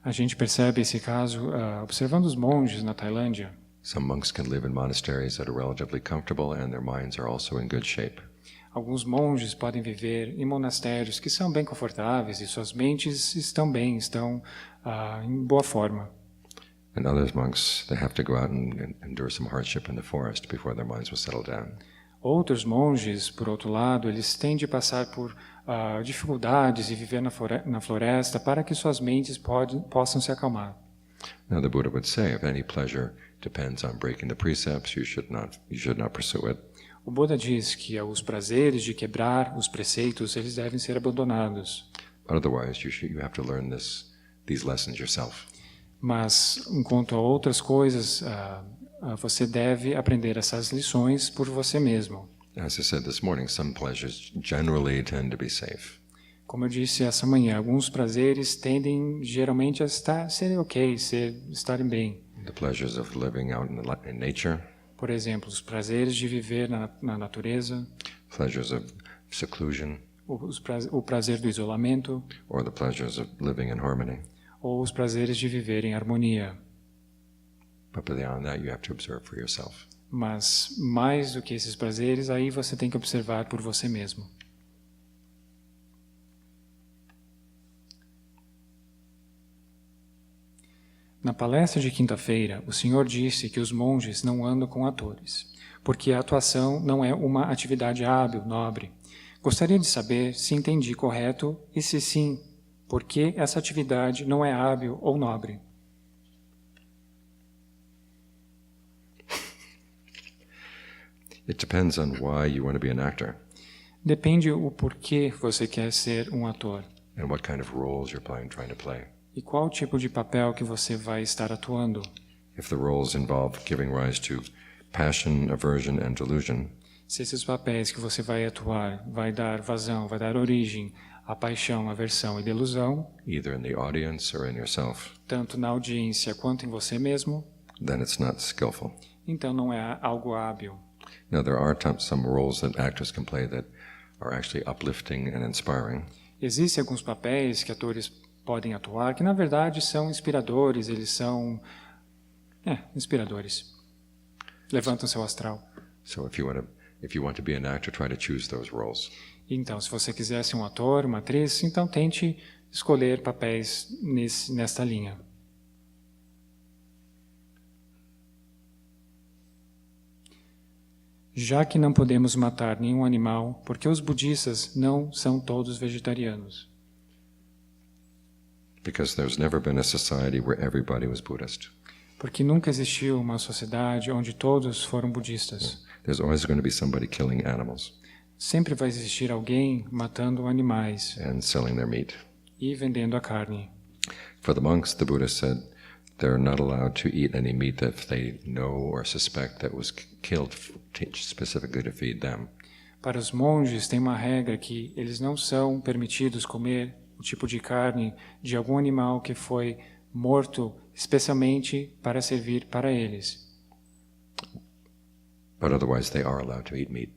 A gente percebe esse caso observando os monges na Tailândia. Some monks can live in monasteries that are relatively comfortable and their minds are also in good shape. Alguns monges podem viver em monastérios que são bem confortáveis e suas mentes estão bem, estão em boa forma. And other monks, they have to go out and endure some hardship in the forest before their minds will settle down. Outros monges, por outro lado, eles têm de passar por dificuldades e viver na floresta para que suas mentes possam se acalmar. Now the Buddha would say, if any pleasure depends on breaking the precepts, you should not pursue it. O Buda diz que os prazeres de quebrar os preceitos, eles devem ser abandonados. Otherwise, you have to learn these lessons yourself. Mas, enquanto a outras coisas, você deve aprender essas lições por você mesmo. As I said this morning, some pleasures generally tend to be safe. Como eu disse essa manhã, alguns prazeres tendem geralmente a serem ok, estarem bem. The pleasures of living out in nature, Por exemplo, os prazeres de viver na natureza, pleasures of seclusion, o prazer do isolamento, or the pleasures of living in harmony. ou os prazeres de viver em harmonia. But beyond that, you have to observe for yourself. Mas, mais do que esses prazeres, aí você tem que observar por você mesmo. Na palestra de quinta-feira, o Senhor disse que os monges não andam com atores, porque a atuação não é uma atividade hábil, nobre. Gostaria de saber se entendi correto e, se sim, por que essa atividade não é hábil ou nobre. It depends on why you want to be an actor Depende o porquê você quer ser um ator and what kind of roles you're trying to play. e qual tipo de papel que você vai estar atuando. If the roles involve giving rise to passion, aversion, and delusion, Se esses papéis que você vai atuar vai dar vazão, vai dar origem à paixão, aversão e delusão, either in the audience or in yourself, tanto na audiência quanto em você mesmo, then it's not skillful. então não é algo hábil. Now, there are some roles that actors can play that are actually uplifting and inspiring. Existem alguns papéis que atores podem atuar que, na verdade, são inspiradores, eles são inspiradores. Levantam seu astral. So if you want to be an actor, try to choose those roles. Então, se você quiser ser um ator, uma atriz, então tente escolher papéis nesta linha. Já que não podemos matar nenhum animal, porque os budistas não são todos vegetarianos? Because there's never been a society where everybody was Buddhist. Porque nunca existiu uma sociedade onde todos foram budistas. There's always going to be somebody killing animals Sempre vai existir alguém matando animais and selling their meat. e vendendo a carne. For the monks, the Buddha said they're not allowed to eat any meat if they know or suspect that was killed specifically to feed them. Para os monges, tem uma regra que eles não são permitidos comer o tipo de carne de algum animal que foi morto especialmente para servir para eles. But otherwise, they are allowed to eat meat.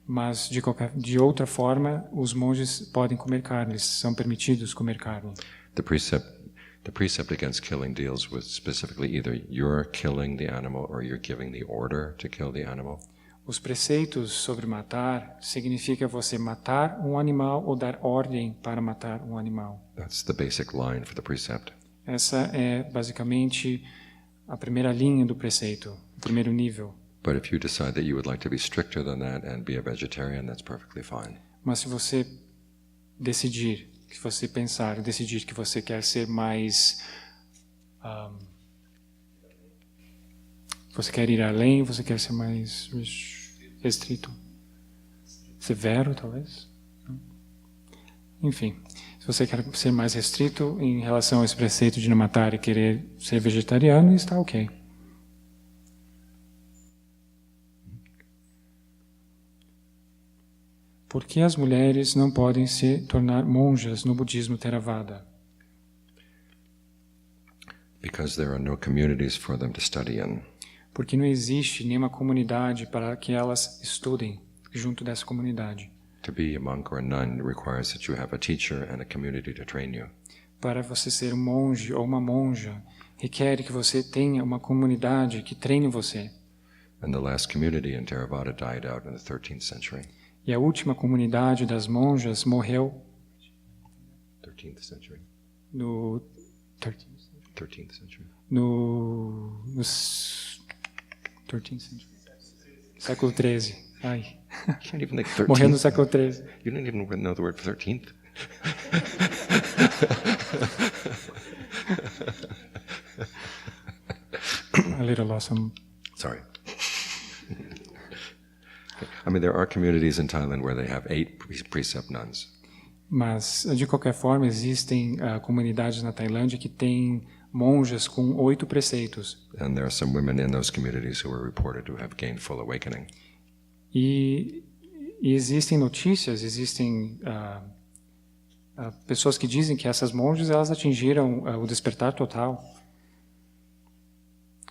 Mas, de outra forma, os monges podem comer carne, eles são permitidos comer carne. The precept against killing deals with specifically either you're killing the animal or you're giving the order to kill the animal. Os preceitos sobre matar significa você matar um animal ou dar ordem para matar um animal. That's the basic line for the precept. Essa é basicamente a primeira linha do preceito, o primeiro nível. But if you decide that you would like to be stricter than that and be a vegetarian, that's perfectly fine. Mas se você decidir que você quer ser mais... você quer ir além, você quer ser mais restrito? Severo, talvez? Enfim, se você quer ser mais restrito em relação a esse preceito de não matar e querer ser vegetariano, está ok. Por que as mulheres não podem se tornar monjas no budismo Theravada? Because there are no communities for them to study in. Porque não existe nenhuma comunidade para que elas estudem junto dessa comunidade. To be a monk or a nun requires that you have a teacher and a community to train you. Para você ser um monge ou uma monja, requer que você tenha uma comunidade que treine você. And the last community in Theravada died out in the 13th century. E a última comunidade das monjas morreu 13th century. no 13th century. no 13th century. Século 13. Ai. You can't even think 13th. Morreu no século 13. You don't even know the word for 13th. A little lost some. Sorry. I mean, there are communities in Thailand where they have 8 precept nuns. Mas, de qualquer forma, existem comunidades na Tailândia que têm monjas com 8 preceitos. And there are some women in those communities who are reported to have gained full awakening. E existem notícias, existem pessoas que dizem que essas monjas elas atingiram o despertar total.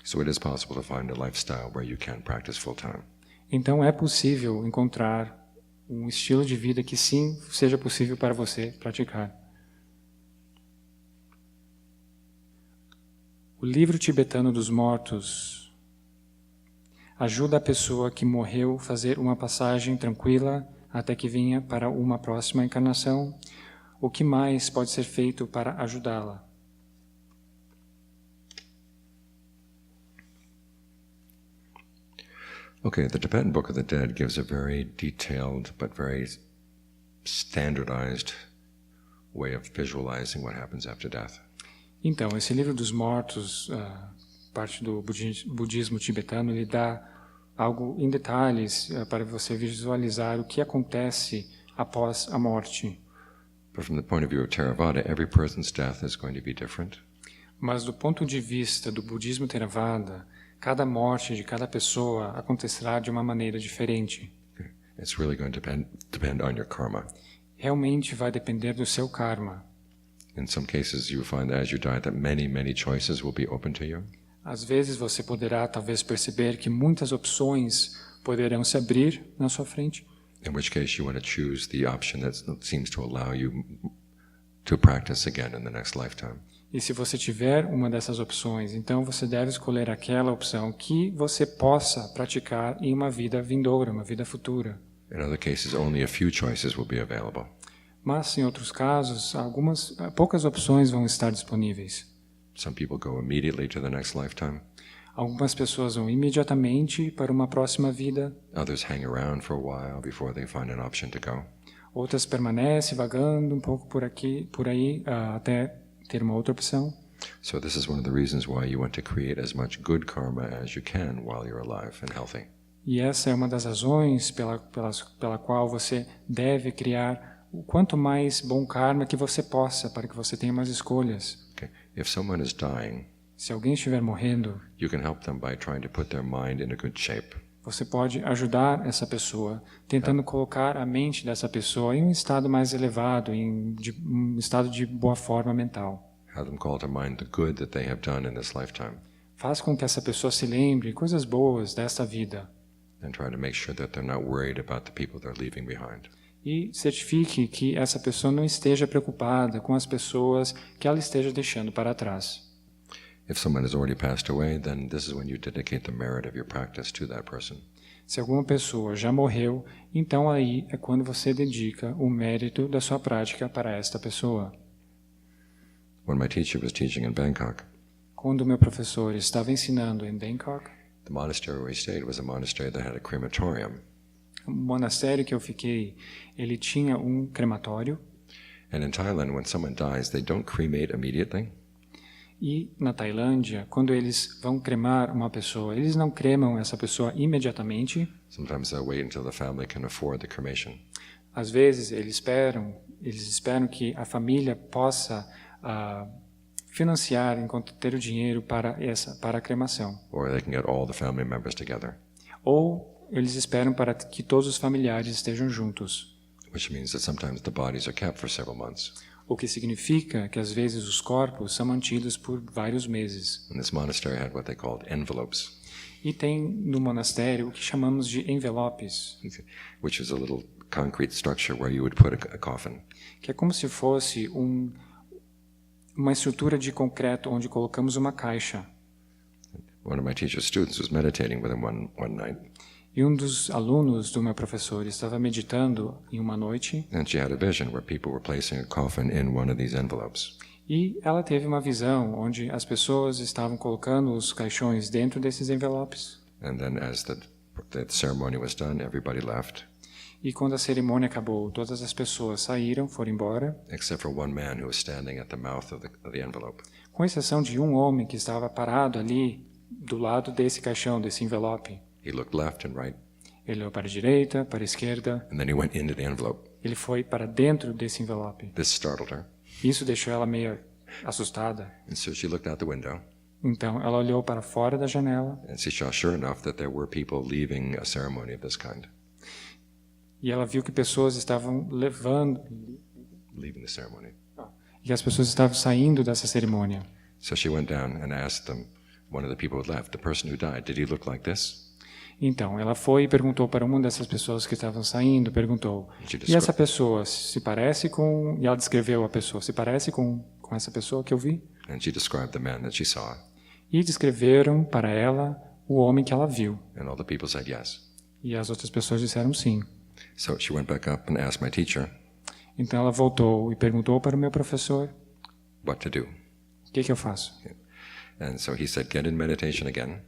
So it is possible to find a lifestyle where you can practice full time. Então é possível encontrar um estilo de vida que sim seja possível para você praticar. O livro tibetano dos mortos ajuda a pessoa que morreu a fazer uma passagem tranquila até que venha para uma próxima encarnação. O que mais pode ser feito para ajudá-la? Okay, the Tibetan Book of the Dead gives a very detailed but very standardized way of visualizing what happens after death. Então, esse livro dos mortos, parte do budismo tibetano, ele dá algo em detalhes para você visualizar o que acontece após a morte. But from the point of view of Theravada, every person's death is going to be different. Mas do ponto de vista do budismo Theravada, cada morte de cada pessoa acontecerá de uma maneira diferente. It's really going to depend on your karma. Realmente vai depender do seu karma. In some cases, you find as you die that many choices will be open to you. Às vezes você poderá talvez perceber que muitas opções poderão se abrir na sua frente, In which case, you want to choose the option that seems to allow you to practice again in the next lifetime. e se você tiver uma dessas opções, então você deve escolher aquela opção que você possa praticar em uma vida vindoura, uma vida futura. In other cases, only a few choices will be available. Mas, em outros casos, poucas opções vão estar disponíveis. Some people go immediately to the next lifetime. Algumas pessoas vão imediatamente para uma próxima vida, Others hang around for a while before they find an option to go. outras permanecem vagando um pouco por aqui, por aí, até ter uma outra opção. So this is one of the reasons why you want to create as much good karma as you can while you're alive and healthy. E essa é uma das razões pela qual você deve criar o quanto mais bom karma que você possa, para que você tenha mais escolhas. Okay. If someone is dying, Se alguém estiver morrendo, you can help them by trying to put their mind in a good shape. você pode ajudar essa pessoa, tentando colocar a mente dessa pessoa em um estado mais elevado, um estado de boa forma mental. Have them call to mind the good that they have done in this lifetime, Faz com que essa pessoa se lembre coisas boas desta vida and try to make sure that they're not worried about the people they're leaving behind. e certifique que essa pessoa não esteja preocupada com as pessoas que ela esteja deixando para trás. If someone has already passed away, then this is when you dedicate the merit of your practice to that person. Se alguma pessoa já morreu, então aí é quando você dedica o mérito da sua prática para esta pessoa. When my teacher was teaching in Bangkok, Quando o meu professor estava ensinando em Bangkok, the monastery where we stayed was a monastery that had a crematorium. o monastério que eu fiquei, ele tinha um crematório. And in Thailand, when someone dies, they don't cremate immediately. E na Tailândia, quando eles vão cremar uma pessoa, eles não cremam essa pessoa imediatamente. Sometimes they'll wait until the family can afford the cremation. Às vezes eles esperam que a família possa financiar enquanto ter o dinheiro para a cremação. Or they can get all the family members together, Ou eles esperam para que todos os familiares estejam juntos. which means that sometimes the bodies are kept for several months. O que significa que às vezes os corpos são mantidos por vários meses. And this monastery had what they called envelopes, E tem no monastério o que chamamos de envelopes, which is a little concrete structure where you would put a coffin. que é como se fosse uma estrutura de concreto onde colocamos uma caixa. One of my teacher's students was meditating with him one night, E um dos alunos do meu professor estava meditando em uma noite and she had a vision where people were placing a coffin in one of these envelopes. e ela teve uma visão onde as pessoas estavam colocando os caixões dentro desses envelopes. And then as the ceremony was done, everybody left, E quando a cerimônia acabou, todas as pessoas saíram, foram embora, except for one man who was standing at the mouth of the envelope. com exceção de um homem que estava parado ali do lado desse caixão, desse envelope. He looked left and right, Ele olhou para a direita, para a esquerda, and then he went into the envelope. ele foi para dentro desse envelope. This startled her, Isso deixou ela meio assustada. and so she looked out the window, Então ela olhou para fora da janela and she saw, sure enough, that there were people leaving a ceremony of this kind, e ela viu que pessoas estavam leaving the ceremony. e as pessoas estavam saindo dessa cerimônia. So she went down and asked them, one of the people who left, the person who died, did he look like this? Então ela foi e perguntou para uma dessas pessoas que estavam saindo, perguntou: "E essa pessoa se parece com?" E ela descreveu a pessoa: "Se parece com essa pessoa que eu vi?" And she described the man that she saw, E descreveram para ela o homem que ela viu. and all the people said yes. E as outras pessoas disseram sim. So she went back up and asked my teacher Então ela voltou e perguntou para o meu professor: what to do. "O que eu faço?" And so he said, get in meditation again,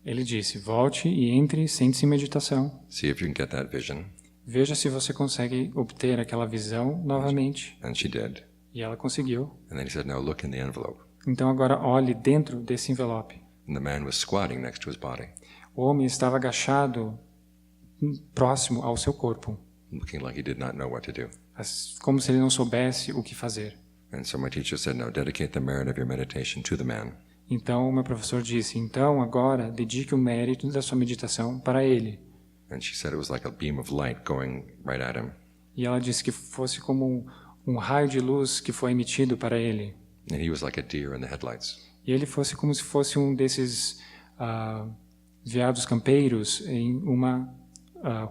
Ele disse: "Volte e entre, sente-se em meditação. see if you can get that vision. Veja se você consegue obter aquela visão novamente." And she did. E ela conseguiu. And then he said, now look in the envelope. Então agora olhe dentro desse envelope. And the man was squatting next to his body, O homem estava agachado próximo ao seu corpo, looking like he did not know what to do. como se ele não soubesse o que fazer. And so my teacher said, now dedicate the merit of your meditation to the man. Então o meu professor disse: "Então agora dedique o mérito da sua meditação para ele." And she said it was like a beam of light going right at him. E ela disse que fosse como um raio de luz que foi emitido para ele. And he was like a deer in the headlights. E ele fosse como se fosse um desses veados campeiros em uma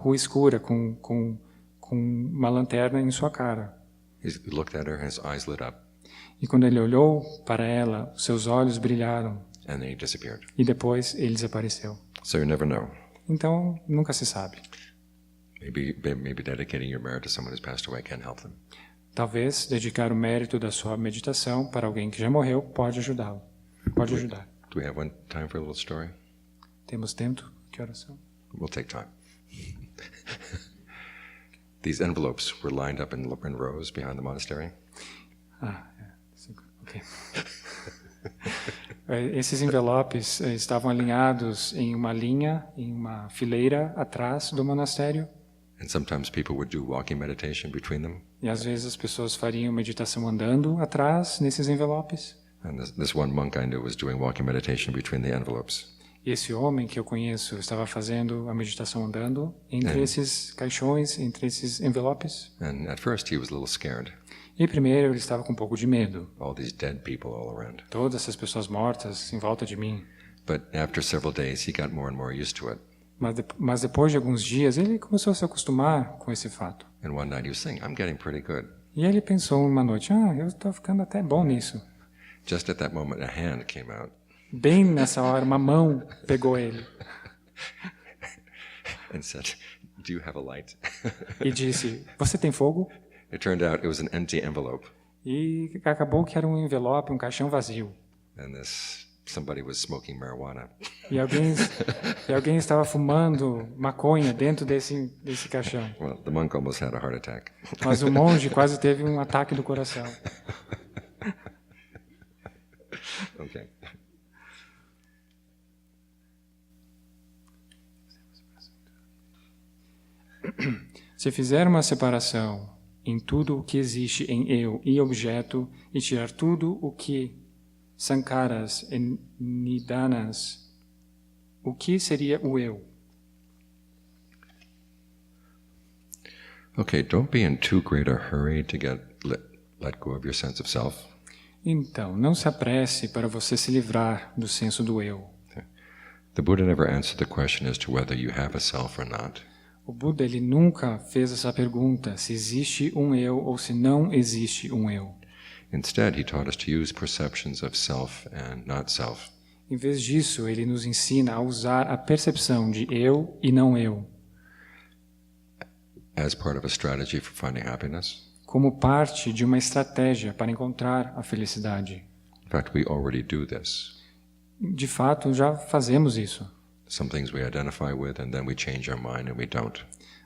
rua escura com uma lanterna em sua cara. He looked at her and his eyes lit up. E quando ele olhou para ela, seus olhos brilharam. And then he disappeared. E depois ele desapareceu. So you never know. Então, nunca se sabe. Maybe dedicating your merit to someone who's passed away can help them. Talvez dedicar o mérito da sua meditação para alguém que já morreu pode ajudá-lo. Pode ajudar. Do we have time for a little story? Temos tempo? Que horas são? We'll take time. These envelopes were lined up in rows behind the monastery. Ok. Esses envelopes estavam alinhados em uma linha, em uma fileira atrás do monastério. And sometimes people would do walking meditation between them. E às vezes as pessoas fariam meditação andando atrás nesses envelopes. And this one monk I knew was doing walking meditation between the envelopes. E esse homem que eu conheço estava fazendo a meditação andando entre esses caixões, entre esses envelopes. And at first he was a little scared. E primeiro ele estava com um pouco de medo. All these dead people all around. Todas essas pessoas mortas em volta de mim. But after several days he got more and more used to it. Mas depois de alguns dias ele começou a se acostumar com esse fato. And one night he was saying, I'm getting pretty good. E ele pensou uma noite, eu estou ficando até bom nisso. Just at that moment a hand came out. Bem nessa hora uma mão pegou ele And said, do you have a light? e disse, você tem fogo? It turned out it was an empty envelope. E acabou que era um envelope, um caixão vazio. And somebody was smoking marijuana. E alguém estava fumando maconha dentro desse caixão. Well, the monk almost had a heart attack. Mas o monge quase teve um ataque do coração. Okay. Se fizer uma separação em tudo o que existe em eu e objeto e tirar tudo o que sankaras e nidanas, o que seria o eu? Okay, don't be in too great a hurry to let go of your sense of self. Então, não se apresse para você se livrar do senso do eu. The Buddha never answered the question as to whether you have a self or not. O Buda ele nunca fez essa pergunta se existe um eu ou se não existe um eu. Instead, he taught us to use perceptions of self and not self. Em vez disso, ele nos ensina a usar a percepção de eu e não eu, as part of a strategy for finding happiness. como parte de uma estratégia para encontrar a felicidade. In fact, we already do this. De fato, já fazemos isso. Some things we identify with and then we change our mind and we don't.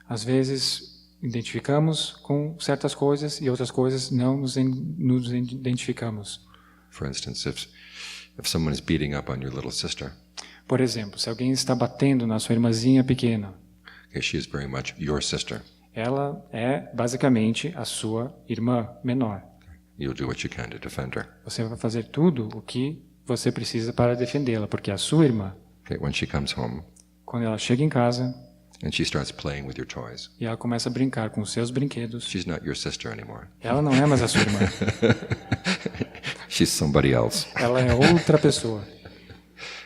Às vezes, identificamos com certas coisas e outras coisas não nos identificamos. For instance, if someone is beating up on your little sister, Por exemplo, se alguém está batendo na sua irmãzinha pequena, okay, she is very much your sister. ela é basicamente a sua irmã menor. You'll do what you can to defend her. Você vai fazer tudo o que você precisa para defendê-la, porque é a sua irmã. Okay, when she comes home Quando ela chega em casa and she starts playing with your toys, e ela começa a brincar com os seus brinquedos, she's not your sister anymore. ela não é mais a sua irmã. She's somebody else. Ela é outra pessoa.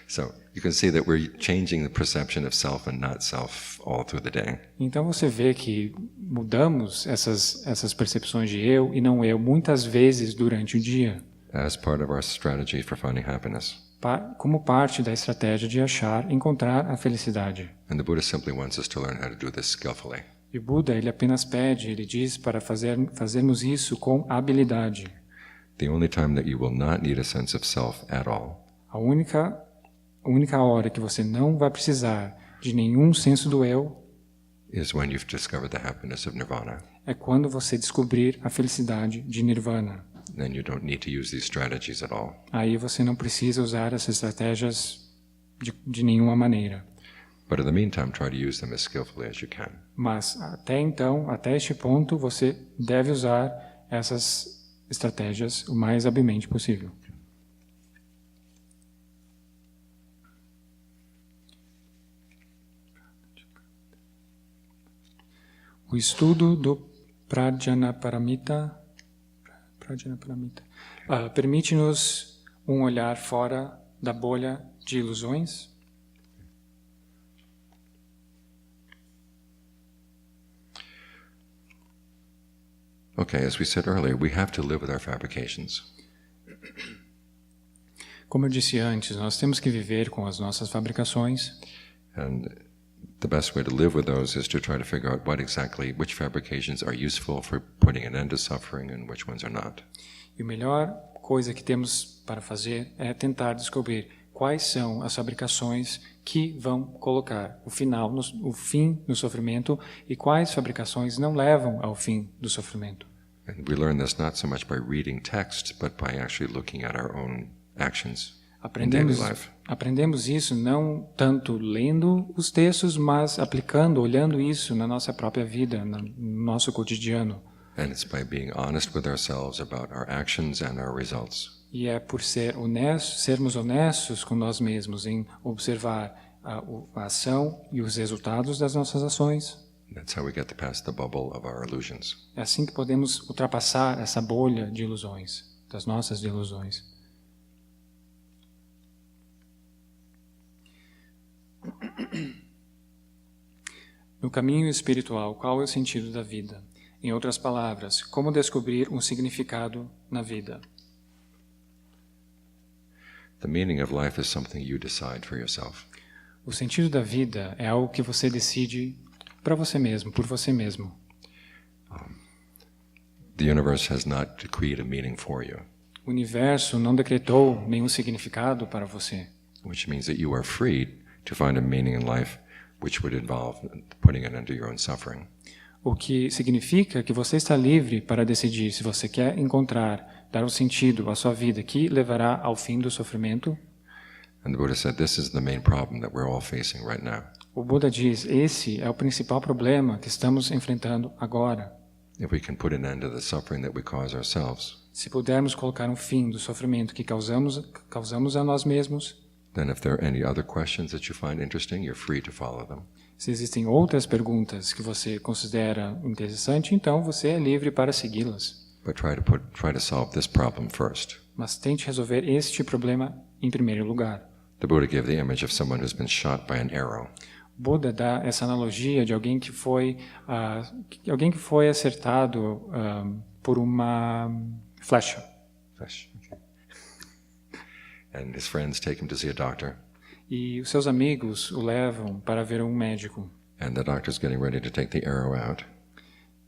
So you can see that we're changing the perception of self and not self all through the day. Então você vê que mudamos essas percepções de eu e não eu muitas vezes durante o dia, As part of our strategy for finding happiness. como parte da estratégia de encontrar a felicidade. And the Buddha simply wants us to learn how to do this skillfully. E o Buda, ele apenas pede, ele diz para fazermos isso com habilidade. The only time that you will not need a sense of self at all A única hora que você não vai precisar de nenhum senso do eu is when you've discovered the happiness of nirvana. é quando você descobrir a felicidade de Nirvana. Then you don't need to use these strategies at all. Aí você não precisa usar essas estratégias de nenhuma maneira. But in the meantime, try to use them as skillfully as you can. Mas até então, até este ponto, você deve usar essas estratégias o mais habilmente possível. O estudo do Prajnaparamita permite-nos um olhar fora da bolha de ilusões. Okay, as we said earlier, we have to live with our fabrications. Como eu disse antes, nós temos que viver com as nossas fabricações. And the best way to live with those is to try to figure out which fabrications are useful for putting an end to suffering and which ones are not. E a melhor coisa que temos para fazer é tentar descobrir quais são as fabricações que vão colocar o fim no sofrimento e quais fabricações não levam ao fim do sofrimento. And we learn this not so much by reading texts, but by actually looking at our own actions in daily life. Aprendemos isso não tanto lendo os textos, mas aplicando, olhando isso na nossa própria vida, no nosso cotidiano. And it's by being honest with ourselves about our actions and our results. E é por sermos honestos com nós mesmos em observar a ação e os resultados das nossas ações. That's how we get to pass the bubble of our illusions. É assim que podemos ultrapassar essa bolha de ilusões, das nossas ilusões. No caminho espiritual, qual é o sentido da vida? Em outras palavras, como descobrir um significado na vida? The meaning of life is something you decide for yourself. O sentido da vida é algo que você decide para você mesmo, por você mesmo. The universe has not decreed a meaning for you, O universo não decretou nenhum significado para você, which means that you are free to find a meaning in life which would involve putting an end to your own suffering. o que significa que você está livre para decidir se você quer encontrar, dar um sentido à sua vida que levará ao fim do sofrimento. And the Buddha said this is the main problem that we're all facing right now. O Buda diz, esse é o principal problema que estamos enfrentando agora. If we can put an end to the suffering that we cause ourselves, Se pudermos colocar um fim do sofrimento que causamos a nós mesmos, then if there are any other questions that you find interesting, you're free to follow them. se existem outras perguntas que você considera interessante, então você é livre para segui-las. But try to solve this problem first. Mas tente resolver este problema em primeiro lugar. The Buddha gave the image of someone who's been shot by an arrow. Buda dá essa analogia de alguém que foi acertado por uma flecha. Okay. And his friends take him to see a doctor, E os seus amigos o levam para ver um médico. and the doctor's getting ready to take the arrow out.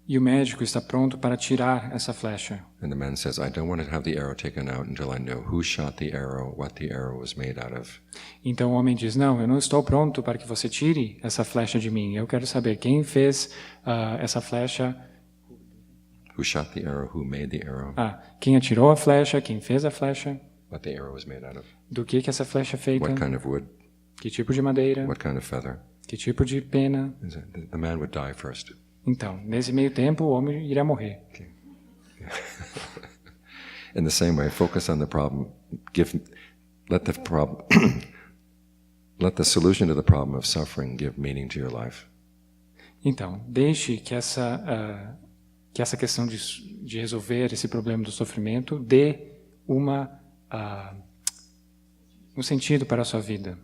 E o médico está pronto para tirar essa flecha. And the man says, I don't want to have the arrow taken out until I know who shot the arrow, what the arrow was made out of. Então o homem diz, não, eu não estou pronto para que você tire essa flecha de mim. Eu quero saber quem fez essa flecha. Who shot the arrow, who made the arrow, Quem atirou a flecha, quem fez a flecha, what the arrow was made out of, do que essa flecha é feita, what kind of wood, que tipo de madeira, what kind of feather. que tipo de pena. The man would die first. Então, nesse meio tempo, o homem irá morrer. In the same way, focus on the problem. Let the solution to the problem of suffering give meaning to your life. Então, deixe que essa questão de resolver esse problema do sofrimento dê um sentido para a sua vida.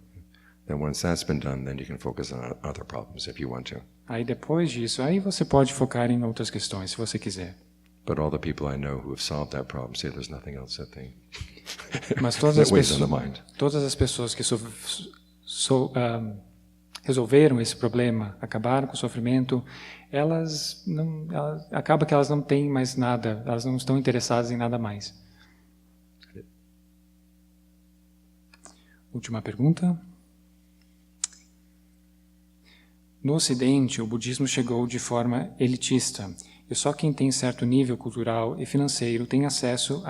Then once that's been done, then you can focus on other problems if you want to. Aí depois disso, aí você pode focar em outras questões, se você quiser. But all the people I know who have solved that problem say there's nothing else that Mas that weighs on the mind. todas as pessoas que resolveram esse problema, acabaram com o sofrimento, acaba que elas não têm mais nada, elas não estão interessadas em nada mais. Última pergunta. No Ocidente, o budismo chegou de forma elitista, e só quem tem certo nível cultural e financeiro tem acesso.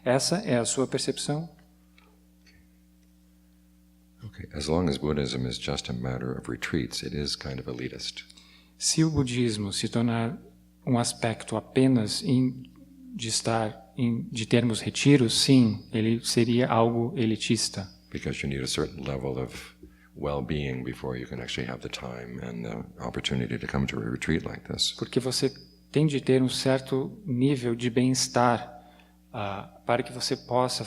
Essa é a sua percepção? Okay. As long as Buddhism is just a matter of retreats, it is kind of elitist. Se o budismo se tornar um aspecto apenas de termos retiros, sim, ele seria algo elitista. Because you need a certain level of well-being before you can actually have the time and the opportunity to come to a retreat like this. Porque você tem de ter um certo nível de bem-estar para que você possa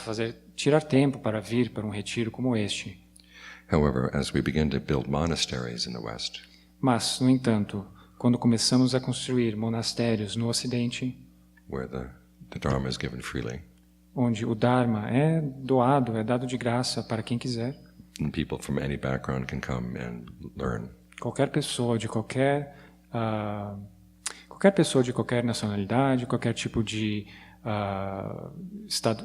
tirar tempo para vir para um retiro como este. However, as we begin to build monasteries in the West, Mas, no entanto, quando começamos a construir monastérios no Ocidente, where the Dharma is given freely, onde o Dharma é doado, é dado de graça para quem quiser, and people from any background can come and learn, qualquer pessoa de qualquer nacionalidade, qualquer tipo de estado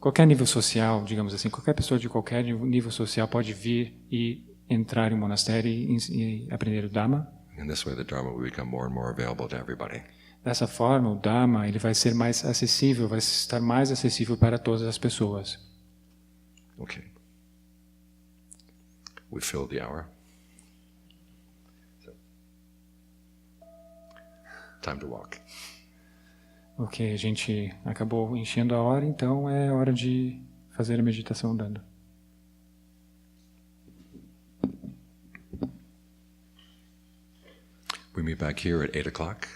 qualquer nível social, digamos assim, qualquer pessoa de qualquer nível social pode vir e entrar em um monastério e aprender o Dhamma. in this way the Dharma will become more and more available to everybody. Dessa forma, o Dhamma ele vai ser mais acessível, vai estar mais acessível para todas as pessoas. Okay. We filled the hour. So, time to walk. Ok, a gente acabou enchendo a hora, então é hora de fazer a meditação andando. We meet back here at 8 o'clock.